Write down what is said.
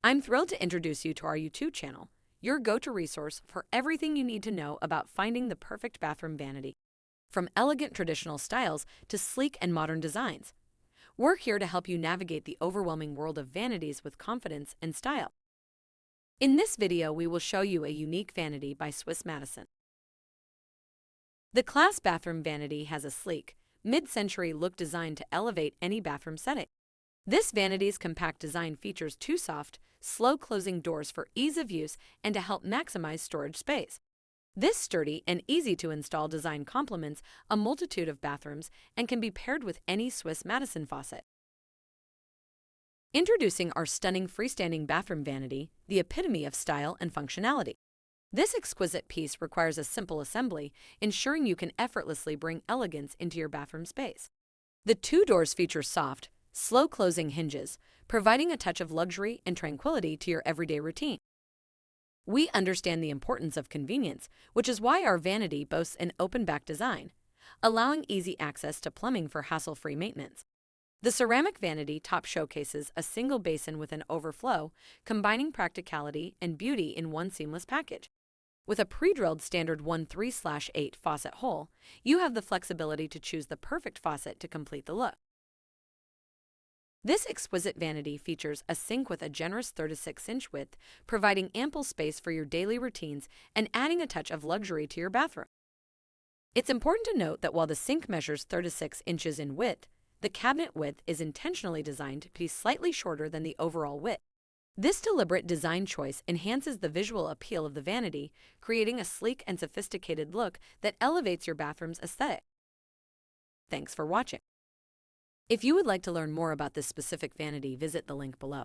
I'm thrilled to introduce you to our YouTube channel, your go-to resource for everything you need to know about finding the perfect bathroom vanity. From elegant traditional styles to sleek and modern designs, we're here to help you navigate the overwhelming world of vanities with confidence and style. In this video, we will show you a unique vanity by Swiss Madison. The Classé Bathroom Vanity has a sleek, mid-century look designed to elevate any bathroom setting. This vanity's compact design features two soft, slow-closing doors for ease of use and to help maximize storage space. This sturdy and easy-to-install design complements a multitude of bathrooms and can be paired with any Swiss Madison faucet. Introducing our stunning freestanding bathroom vanity, the epitome of style and functionality. This exquisite piece requires a simple assembly, ensuring you can effortlessly bring elegance into your bathroom space. The two doors feature soft, slow-closing hinges, providing a touch of luxury and tranquility to your everyday routine. We understand the importance of convenience, which is why our vanity boasts an open-back design, allowing easy access to plumbing for hassle-free maintenance. The ceramic vanity top showcases a single basin with an overflow, combining practicality and beauty in one seamless package. With a pre-drilled standard 1/3/8 faucet hole, you have the flexibility to choose the perfect faucet to complete the look. This exquisite vanity features a sink with a generous 36-inch width, providing ample space for your daily routines and adding a touch of luxury to your bathroom. It's important to note that while the sink measures 36 inches in width, the cabinet width is intentionally designed to be slightly shorter than the overall width. This deliberate design choice enhances the visual appeal of the vanity, creating a sleek and sophisticated look that elevates your bathroom's aesthetic. Thanks for watching. If you would like to learn more about this specific vanity, visit the link below.